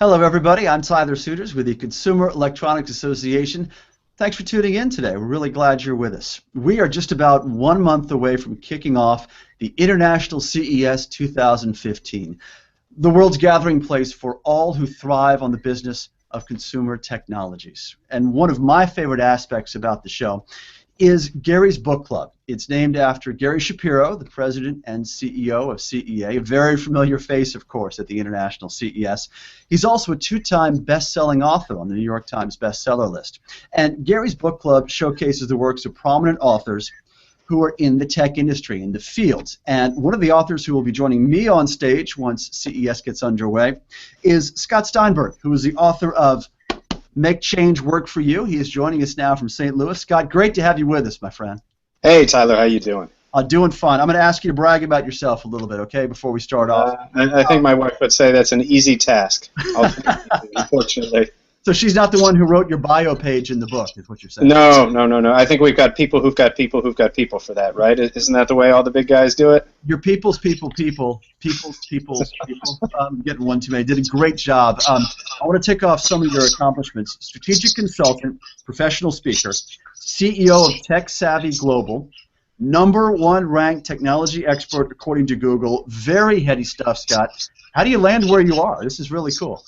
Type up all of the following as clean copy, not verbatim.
Hello, everybody. I'm Tyler Suiters with the Consumer Electronics Association. Thanks for tuning in today. We're really glad you're with us. We are just about 1 month away from kicking off the International CES 2015, the world's gathering place for all who thrive on the business of consumer technologies. And one of my favorite aspects about the show is Gary's Book Club. It's named after Gary Shapiro, the president and CEO of CEA, a very familiar face, of course, at the International CES. He's also a two-time best-selling author on the New York Times bestseller list. And Gary's Book Club showcases the works of prominent authors who are in the tech industry, in the fields. And one of the authors who will be joining me on stage once CES gets underway is Scott Steinberg, who is the author of Make Change Work for You. He is joining us now from St. Louis. Scott, great to have you with us, my friend. Hey, Tyler, how you doing? Doing fine. I'm going to ask you to brag about yourself a little bit, okay, before we start off. I think my wife would say that's an easy task, unfortunately. So she's not the one who wrote your bio page in the book, is what you're saying? No. I think we've got people who've got people who've got people for that, right? Isn't that the way all the big guys do it? Your people's people. Getting one too many. Did a great job. I want to tick off some of your accomplishments. Strategic consultant, professional speaker, CEO of Tech Savvy Global, #1 ranked technology expert according to Google. Very heady stuff, Scott. How do you land where you are? This is really cool.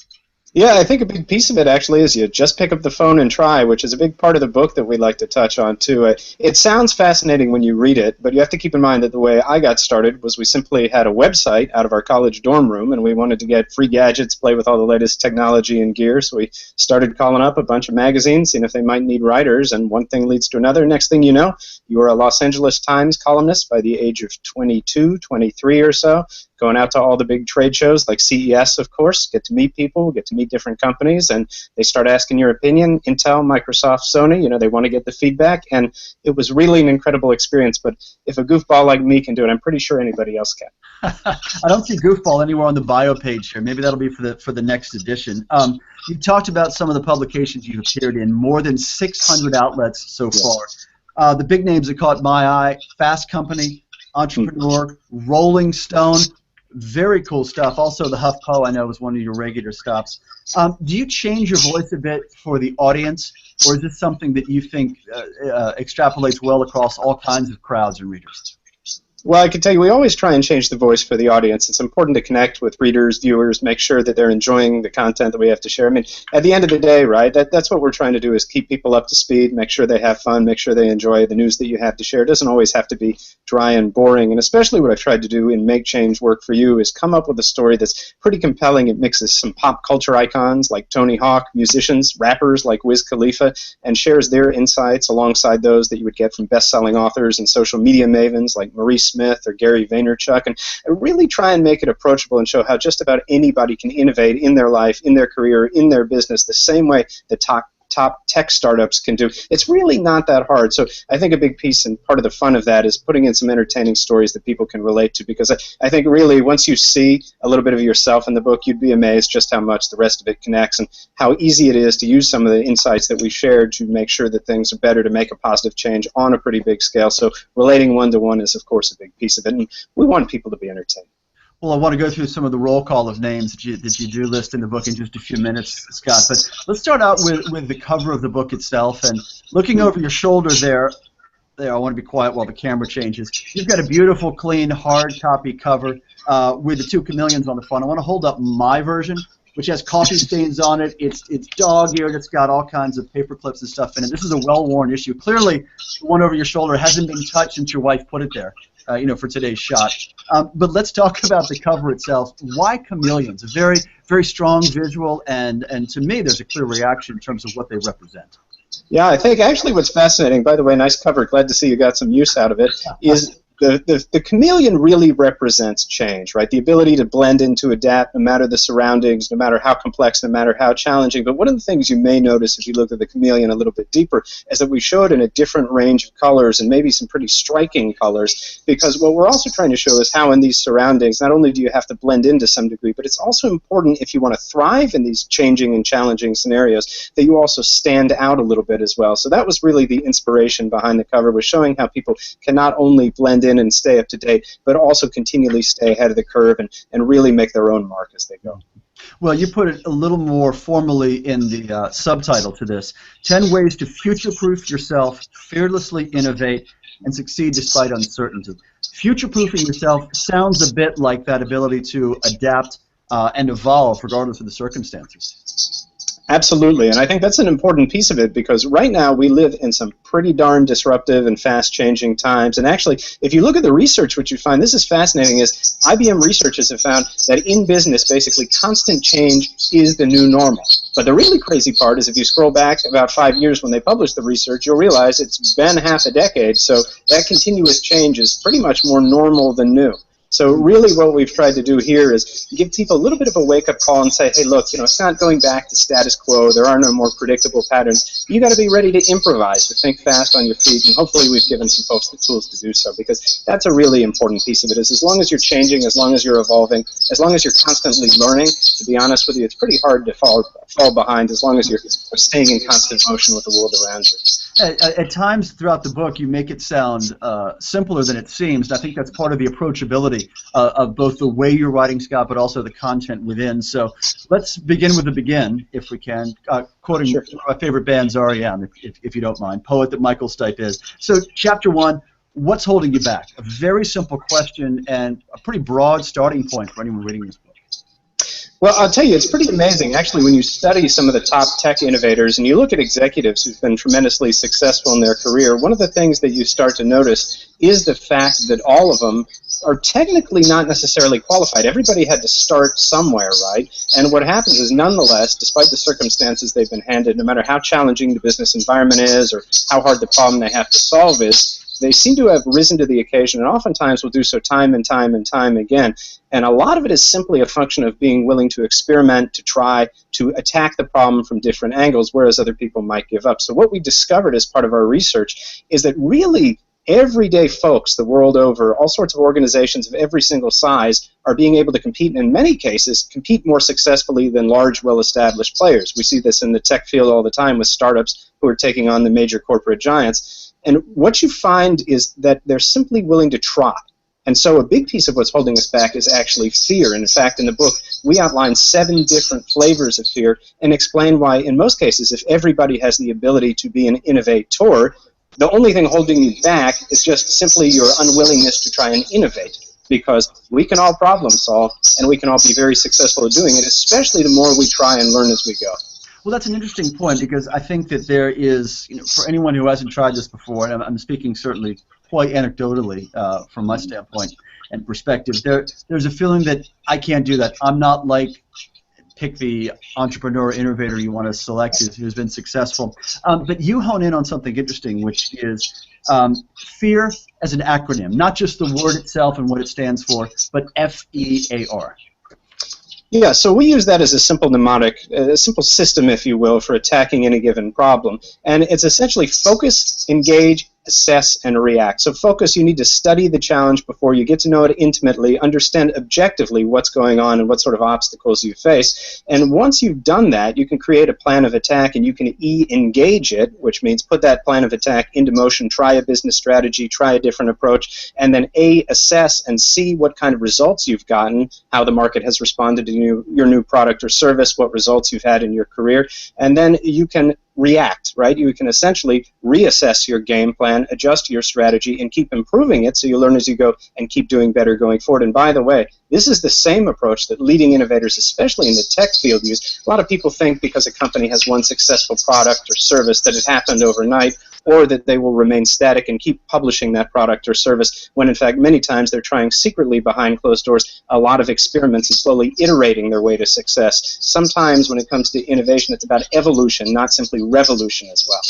Yeah, I think a big piece of it actually is you just pick up the phone and try, which is a big part of the book that we'd like to touch on too. It sounds fascinating when you read it, but you have to keep in mind that the way I got started was we simply had a website out of our college dorm room, and we wanted to get free gadgets, play with all the latest technology and gear, so we started calling up a bunch of magazines, seeing if they might need writers, and one thing leads to another. Next thing you know, you were a Los Angeles Times columnist by the age of 22, 23 or so, going out to all the big trade shows like CES, of course, get to meet people, get to meet different companies, and they start asking your opinion. Intel, Microsoft, Sony, they want to get the feedback, and it was really an incredible experience. But if a goofball like me can do it, I'm pretty sure anybody else can. I don't see goofball anywhere on the bio page here. Maybe that'll be for the next edition. You talked about some of the publications you've appeared in, more than 600 outlets so far. The big names that caught my eye: Fast Company, Entrepreneur, Rolling Stone. Very cool stuff. Also, the HuffPo, I know, was one of your regular stops. Do you change your voice a bit for the audience, or is this something that you think extrapolates well across all kinds of crowds and readers? Well, I can tell you, we always try and change the voice for the audience. It's important to connect with readers, viewers, make sure that they're enjoying the content that we have to share. I mean, at the end of the day, right, that's what we're trying to do, is keep people up to speed, make sure they have fun, make sure they enjoy the news that you have to share. It doesn't always have to be dry and boring. And especially what I've tried to do in Make Change Work for You is come up with a story that's pretty compelling. It mixes some pop culture icons like Tony Hawk, musicians, rappers like Wiz Khalifa, and shares their insights alongside those that you would get from best-selling authors and social media mavens like Marie Smith or Gary Vaynerchuk, and really try and make it approachable and show how just about anybody can innovate in their life, in their career, in their business, the same way the top tech startups can do. It's really not that hard. So I think a big piece and part of the fun of that is putting in some entertaining stories that people can relate to, because I think really once you see a little bit of yourself in the book, you'd be amazed just how much the rest of it connects and how easy it is to use some of the insights that we shared to make sure that things are better, to make a positive change on a pretty big scale. So relating one-to-one is, of course, a big piece of it, and we want people to be entertained. Well, I want to go through some of the roll call of names that you do list in the book in just a few minutes, Scott. But let's start out with the cover of the book itself. And looking over your shoulder there, I want to be quiet while the camera changes. You've got a beautiful, clean, hard copy cover with the two chameleons on the front. I want to hold up my version, which has coffee stains on it. It's dog-eared. It's got all kinds of paper clips and stuff in it. This is a well-worn issue. Clearly, the one over your shoulder hasn't been touched since your wife put it there, for today's shot. But let's talk about the cover itself. Why chameleons? A very, very strong visual, and to me, there's a clear reaction in terms of what they represent. Yeah, I think actually what's fascinating, by the way, nice cover, glad to see you got some use out of it, is the chameleon really represents change, right? The ability to blend in, to adapt, no matter the surroundings, no matter how complex, no matter how challenging. But one of the things you may notice if you look at the chameleon a little bit deeper is that we show it in a different range of colors, and maybe some pretty striking colors, because what we're also trying to show is how in these surroundings, not only do you have to blend in to some degree, but it's also important if you want to thrive in these changing and challenging scenarios that you also stand out a little bit as well. So that was really the inspiration behind the cover, was showing how people can not only blend in and stay up to date, but also continually stay ahead of the curve and really make their own mark as they go. Well, you put it a little more formally in the subtitle to this: 10 ways to future-proof yourself, fearlessly innovate, and succeed despite uncertainty. Future-proofing yourself sounds a bit like that ability to adapt and evolve regardless of the circumstances. Absolutely, and I think that's an important piece of it because right now we live in some pretty darn disruptive and fast-changing times. And actually, if you look at the research, what you find, this is fascinating, is IBM researchers have found that in business, basically, constant change is the new normal. But the really crazy part is if you scroll back about 5 years when they published the research, you'll realize it's been half a decade, so that continuous change is pretty much more normal than new. So really what we've tried to do here is give people a little bit of a wake-up call and say, hey, look, it's not going back to status quo. There are no more predictable patterns. You got to be ready to improvise, to think fast on your feet, and hopefully we've given some folks the tools to do so, because that's a really important piece of it, is as long as you're changing, as long as you're evolving, as long as you're constantly learning, to be honest with you, it's pretty hard to fall behind as long as you're staying in constant motion with the world around you. At times throughout the book, you make it sound simpler than it seems, and I think that's part of the approachability of both the way you're writing, Scott, but also the content within. So let's begin with the begin, if we can, quoting Sure. one of my favorite bands, REM, if you don't mind, Poet That Michael Stipe Is. So chapter 1, what's holding you back? A very simple question and a pretty broad starting point for anyone reading this book. Well, I'll tell you, it's pretty amazing, actually, when you study some of the top tech innovators and you look at executives who've been tremendously successful in their career, one of the things that you start to notice is the fact that all of them are technically not necessarily qualified. Everybody had to start somewhere, right? And what happens is, nonetheless, despite the circumstances they've been handed, no matter how challenging the business environment is or how hard the problem they have to solve is, they seem to have risen to the occasion, and oftentimes will do so time and time and time again. And a lot of it is simply a function of being willing to experiment, to try to attack the problem from different angles, whereas other people might give up. So what we discovered as part of our research is that really everyday folks the world over, all sorts of organizations of every single size, are being able to compete, and in many cases, compete more successfully than large, well-established players. We see this in the tech field all the time with startups who are taking on the major corporate giants. And what you find is that they're simply willing to try. And so a big piece of what's holding us back is actually fear. And in fact, in the book, we outline 7 different flavors of fear and explain why, in most cases, if everybody has the ability to be an innovator, the only thing holding you back is just simply your unwillingness to try and innovate. Because we can all problem solve, and we can all be very successful at doing it, especially the more we try and learn as we go. Well, that's an interesting point, because I think that there is, for anyone who hasn't tried this before, and I'm speaking certainly quite anecdotally from my standpoint and perspective, there's a feeling that I can't do that. I'm not like, pick the entrepreneur innovator you want to select who's been successful. But you hone in on something interesting, which is fear as an acronym, not just the word itself and what it stands for, but FEAR. Yeah, so we use that as a simple mnemonic, a simple system, if you will, for attacking any given problem. And it's essentially focus, engage, assess, and react. So focus, you need to study the challenge before you get to know it intimately, understand objectively what's going on and what sort of obstacles you face. And once you've done that, you can create a plan of attack, and you can engage it, which means put that plan of attack into motion, try a business strategy, try a different approach, and then assess and see what kind of results you've gotten, how the market has responded to your new product or service, what results you've had in your career, and then you can react, right? You can essentially reassess your game plan, adjust your strategy, and keep improving it so you learn as you go and keep doing better going forward. And by the way, this is the same approach that leading innovators, especially in the tech field, use. A lot of people think because a company has one successful product or service that it happened overnight, or that they will remain static and keep publishing that product or service, when in fact many times they're trying secretly behind closed doors a lot of experiments and slowly iterating their way to success. Sometimes when it comes to innovation, it's about evolution, not simply revolution as well.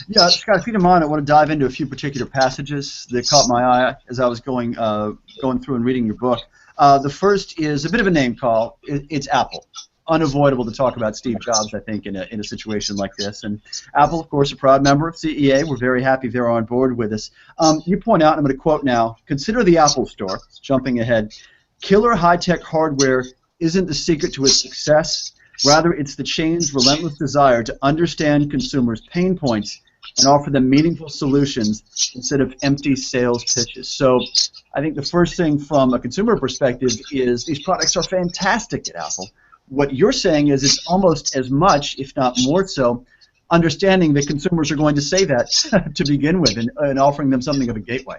Yeah, Scott, if you don't mind, I want to dive into a few particular passages that caught my eye as I was going through and reading your book. The first is a bit of a name call. It's Apple. Unavoidable to talk about Steve Jobs, I think, in a situation like this. And Apple, of course, a proud member of CEA. We're very happy they're on board with us. You point out, and I'm going to quote now, consider the Apple Store, jumping ahead, killer high-tech hardware isn't the secret to its success. Rather, it's the chain's relentless desire to understand consumers' pain points and offer them meaningful solutions instead of empty sales pitches. So I think the first thing from a consumer perspective is these products are fantastic at Apple. what you're saying is it's almost as much, if not more so, understanding that consumers are going to say that to begin with, and offering them something of a gateway.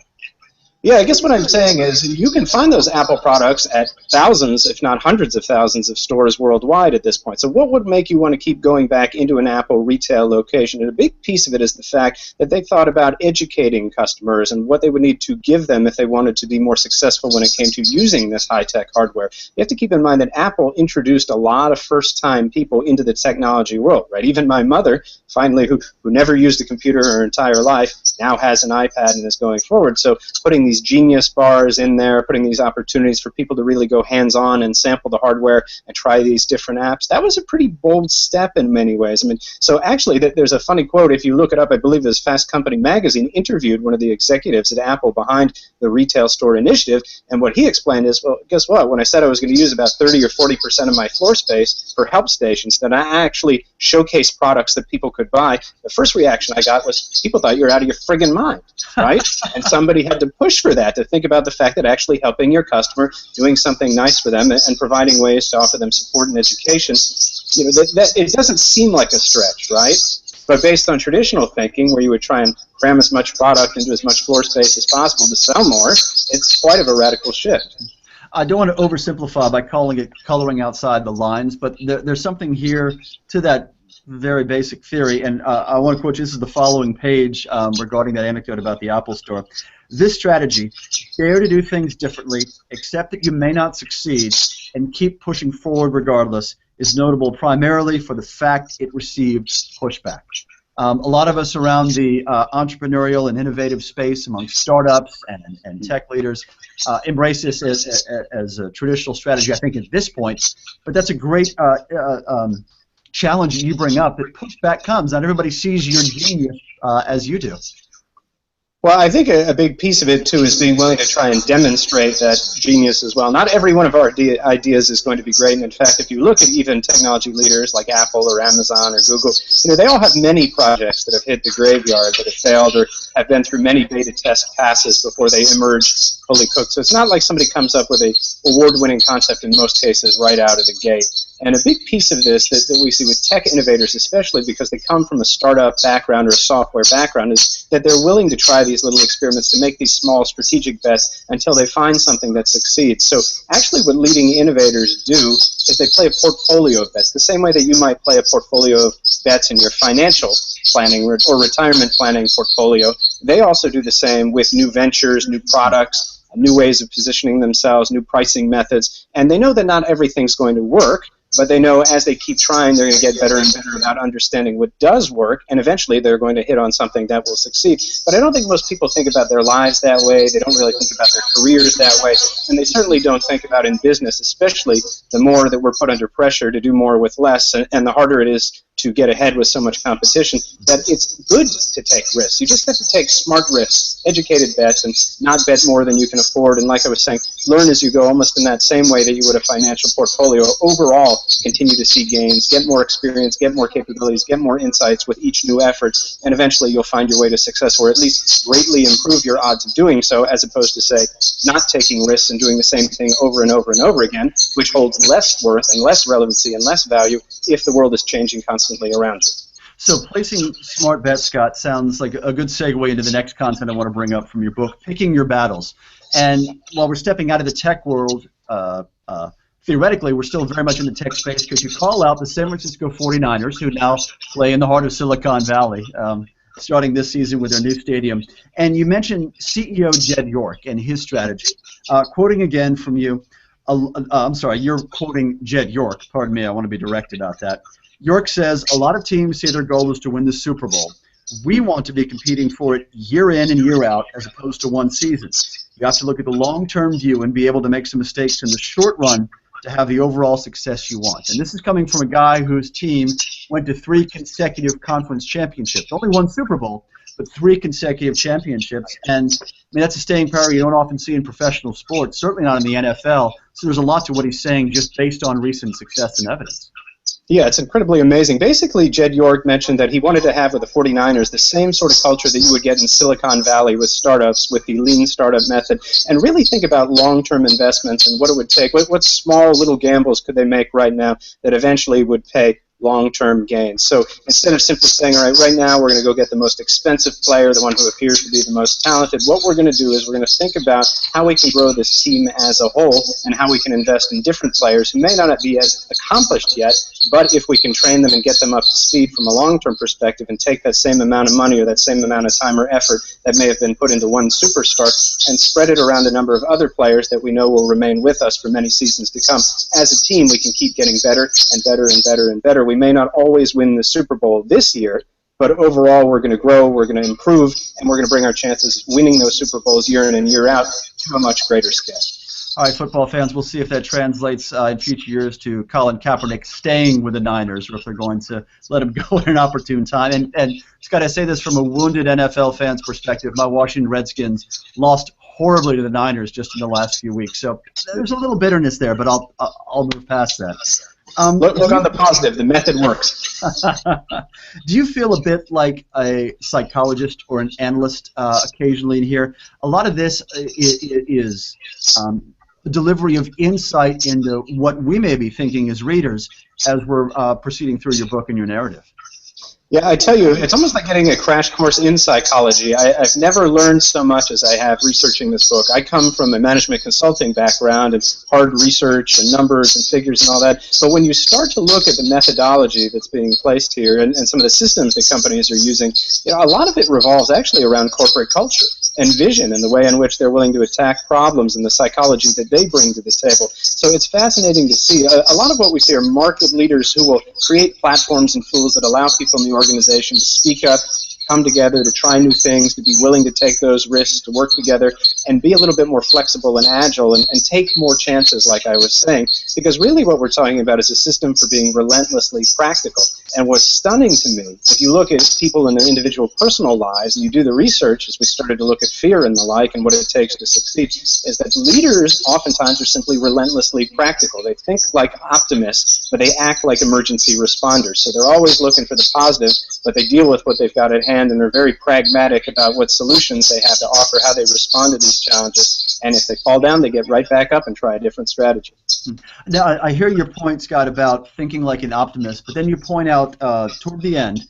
Yeah, I guess what I'm saying is you can find those Apple products at thousands, if not hundreds of thousands of stores worldwide at this point. So what would make you want to keep going back into an Apple retail location? And a big piece of it is the fact that they thought about educating customers and what they would need to give them if they wanted to be more successful when it came to using this high-tech hardware. You have to keep in mind that Apple introduced a lot of first-time people into the technology world, right? Even my mother, finally, who never used a computer her entire life, now has an iPad and is going forward. So putting these Genius bars in there, putting these opportunities for people to really go hands-on and sample the hardware and try these different apps, that was a pretty bold step in many ways. I mean, so actually, there's a funny quote. If you look it up, I believe it was Fast Company magazine interviewed one of the executives at Apple behind the retail store initiative, and what he explained is, well, guess what? When I said I was going to use about 30 or 40% of my floor space for help stations, then I actually showcased products that people could buy. The first reaction I got was, people thought you were out of your friggin' mind, right? And somebody had to push for that, to think about the fact that actually helping your customer, doing something nice for them, and providing ways to offer them support and education, you know, that it doesn't seem like a stretch, right? But based on traditional thinking, where you would try and cram as much product into as much floor space as possible to sell more, it's quite of a radical shift. I don't want to oversimplify by calling it coloring outside the lines, but there's something here to that very basic theory, and I want to quote you. This is the following page regarding that anecdote about the Apple Store. This strategy, dare to do things differently, accept that you may not succeed, and keep pushing forward regardless, is notable primarily for the fact it received pushback. A lot of us around the entrepreneurial and innovative space among startups and tech leaders embrace this as a traditional strategy, I think, at this point. But that's a great challenge that you bring up, that pushback comes. Not everybody sees your genius as you do. Well, I think a big piece of it, too, is being willing to try and demonstrate that genius as well. Not every one of our ideas is going to be great. And in fact, if you look at even technology leaders like Apple or Amazon or Google, you know, they all have many projects that have hit the graveyard, that have failed, or have been through many beta test passes before they emerge fully cooked. So it's not like somebody comes up with a award-winning concept in most cases right out of the gate. And a big piece of this that we see with tech innovators, especially because they come from a startup background or a software background, is that they're willing to try these little experiments, to make these small strategic bets until they find something that succeeds. So actually what leading innovators do is they play a portfolio of bets, the same way that you might play a portfolio of bets in your financial planning or retirement planning portfolio. They also do the same with new ventures, new products, new ways of positioning themselves, new pricing methods, and they know that not everything's going to work, but they know as they keep trying, they're going to get better and better about understanding what does work, and eventually they're going to hit on something that will succeed. But I don't think most people think about their lives that way. They don't really think about their careers that way, and they certainly don't think about in business, especially the more that we're put under pressure to do more with less, and the harder it is to get ahead with so much competition, that it's good to take risks. You just have to take smart risks, educated bets, and not bet more than you can afford. And like I was saying, learn as you go, almost in that same way that you would a financial portfolio. Overall, continue to see gains, get more experience, get more capabilities, get more insights with each new effort, and eventually you'll find your way to success, or at least greatly improve your odds of doing so, as opposed to, say, not taking risks and doing the same thing over and over and over again, which holds less worth and less relevancy and less value if the world is changing constantly around you. So placing smart bets, Scott, sounds like a good segue into the next content I want to bring up from your book, Picking Your Battles. And while we're stepping out of the tech world, theoretically, we're still very much in the tech space, because you call out the San Francisco 49ers, who now play in the heart of Silicon Valley, starting this season with their new stadium. And you mentioned CEO Jed York and his strategy. Quoting again from you, I'm sorry, you're quoting Jed York. Pardon me, I want to be direct about that. York says, a lot of teams say their goal is to win the Super Bowl. We want to be competing for it year in and year out, as opposed to one season. You have to look at the long-term view and be able to make some mistakes in the short run to have the overall success you want. And this is coming from a guy whose team went to 3 consecutive conference championships. Only one Super Bowl, but 3 consecutive championships. And I mean, that's a staying power you don't often see in professional sports, certainly not in the NFL. So there's a lot to what he's saying just based on recent success and evidence. Yeah, it's incredibly amazing. Basically, Jed York mentioned that he wanted to have with the 49ers the same sort of culture that you would get in Silicon Valley with startups, with the lean startup method, and really think about long-term investments and what it would take. What small little gambles could they make right now that eventually would pay long-term gains? So instead of simply saying, all right, right now we're going to go get the most expensive player, the one who appears to be the most talented, what we're going to do is we're going to think about how we can grow this team as a whole and how we can invest in different players who may not be as accomplished yet, but if we can train them and get them up to speed from a long-term perspective and take that same amount of money or that same amount of time or effort that may have been put into one superstar and spread it around a number of other players that we know will remain with us for many seasons to come, as a team we can keep getting better and better and better and better. We may not always win the Super Bowl this year, but overall we're going to grow, we're going to improve, and we're going to bring our chances of winning those Super Bowls year in and year out to a much greater scale. All right, football fans, we'll see if that translates in future years to Colin Kaepernick staying with the Niners, or if they're going to let him go at an opportune time. And Scott, I say this from a wounded NFL fan's perspective. My Washington Redskins lost horribly to the Niners just in the last few weeks, so there's a little bitterness there, but I'll move past that. Look on the positive. The method works. Do you feel a bit like a psychologist or an analyst occasionally in here? A lot of this is delivery of insight into what we may be thinking as readers as we're proceeding through your book and your narrative. Yeah, I tell you, it's almost like getting a crash course in psychology. I've never learned so much as I have researching this book. I come from a management consulting background and hard research and numbers and figures and all that. But when you start to look at the methodology that's being placed here and some of the systems that companies are using, a lot of it revolves actually around corporate culture and vision and the way in which they're willing to attack problems and the psychology that they bring to the table. So it's fascinating to see. A lot of what we see are market leaders who will create platforms and tools that allow people in the organization to speak up, come together, to try new things, to be willing to take those risks, to work together, and be a little bit more flexible and agile and take more chances, like I was saying. Because really what we're talking about is a system for being relentlessly practical. And what's stunning to me, if you look at people in their individual personal lives, and you do the research as we started to look at fear and the like and what it takes to succeed, is that leaders oftentimes are simply relentlessly practical. They think like optimists, but they act like emergency responders. So they're always looking for the positive, but they deal with what they've got at hand, and they're very pragmatic about what solutions they have to offer, how they respond to these challenges. And if they fall down, they get right back up and try a different strategy. Now, I hear your point, Scott, about thinking like an optimist, but then you point out toward the end,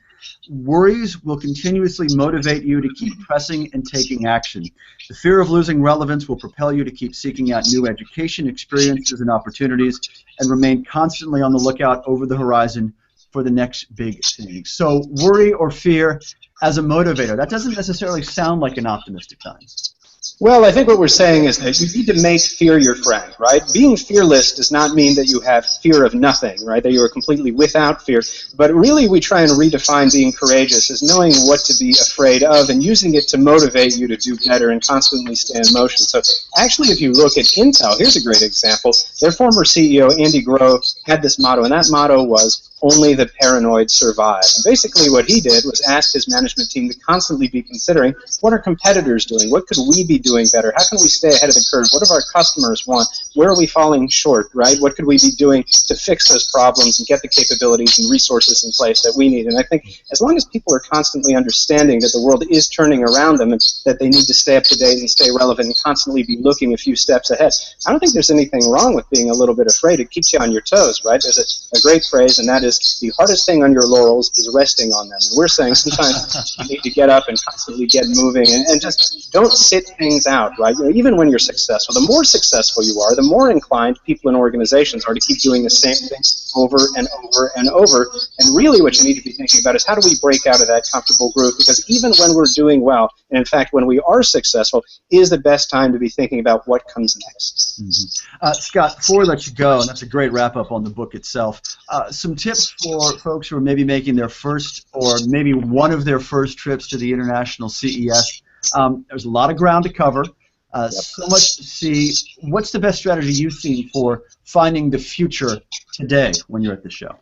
worries will continuously motivate you to keep pressing and taking action. The fear of losing relevance will propel you to keep seeking out new education, experiences, and opportunities, and remain constantly on the lookout over the horizon for the next big thing. So worry or fear as a motivator, that doesn't necessarily sound like an optimist at times. Well, I think what we're saying is that you need to make fear your friend, right? Being fearless does not mean that you have fear of nothing, right? That you are completely without fear. But really we try and redefine being courageous as knowing what to be afraid of and using it to motivate you to do better and constantly stay in motion. So actually, if you look at Intel, here's a great example. Their former CEO, Andy Grove, had this motto, and that motto was, "Only the paranoid survive." And basically what he did was ask his management team to constantly be considering, what are competitors doing? What could we be doing better? How can we stay ahead of the curve? What do our customers want? Where are we falling short, right? What could we be doing to fix those problems and get the capabilities and resources in place that we need? And I think as long as people are constantly understanding that the world is turning around them and that they need to stay up to date and stay relevant and constantly be looking a few steps ahead, I don't think there's anything wrong with being a little bit afraid. It keeps you on your toes, right? There's a great phrase, and that is, the hardest thing on your laurels is resting on them. And we're saying sometimes you need to get up and constantly get moving and just don't sit things out, right? Even when you're successful, the more successful you are, the more inclined people and organizations are to keep doing the same thing over and over and over. And really what you need to be thinking about is, how do we break out of that comfortable groove? Because even when we're doing well, and in fact when we are successful, is the best time to be thinking about what comes next. Mm-hmm. Scott, before we let you go, and that's a great wrap-up on the book itself, some tips for folks who are maybe making their first or maybe one of their first trips to the International CES. There's a lot of ground to cover, so much to see. What's the best strategy you've seen for finding the future today when you're at the show?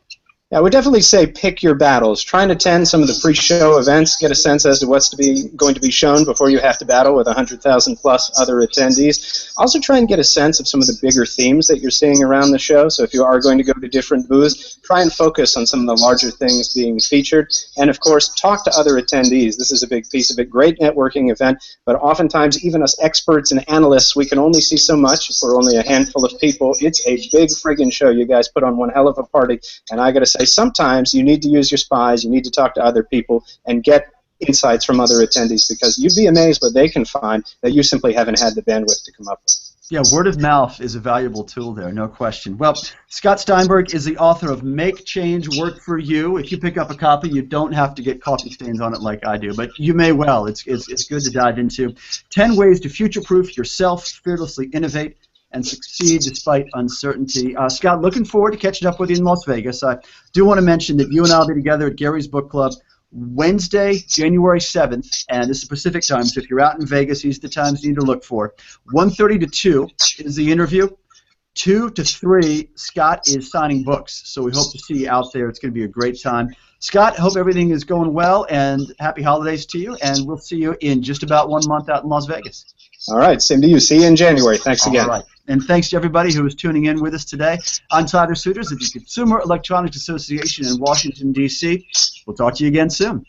Yeah, I would definitely say pick your battles. Try and attend some of the pre-show events, get a sense as to what's going to be shown before you have to battle with 100,000 plus other attendees. Also try and get a sense of some of the bigger themes that you're seeing around the show. So if you are going to go to different booths, try and focus on some of the larger things being featured. And of course, talk to other attendees. This is a big piece of it. Great networking event, but oftentimes even us experts and analysts, we can only see so much if we're only a handful of people. It's a big friggin' show. You guys put on one hell of a party, and I got to say, sometimes you need to use your spies, you need to talk to other people and get insights from other attendees, because you'd be amazed what they can find that you simply haven't had the bandwidth to come up with. Yeah, word of mouth is a valuable tool there, no question. Well, Scott Steinberg is the author of Make Change Work for You. If you pick up a copy, you don't have to get coffee stains on it like I do, but you may well. It's good to dive into. 10 ways to future-proof yourself, fearlessly innovate, and succeed despite uncertainty. Scott, looking forward to catching up with you in Las Vegas. I do want to mention that you and I will be together at Gary's Book Club Wednesday, January 7th, and this is Pacific time, so if you're out in Vegas, these are the times you need to look for. 1:30 to 2 is the interview. 2 to 3, Scott is signing books, so we hope to see you out there. It's going to be a great time. Scott, hope everything is going well, and happy holidays to you, and we'll see you in just about 1 month out in Las Vegas. All right, same to you. See you in January. Thanks again. All right. And thanks to everybody who is tuning in with us today. I'm Tyler Suiters of the Consumer Electronics Association in Washington, D.C. We'll talk to you again soon.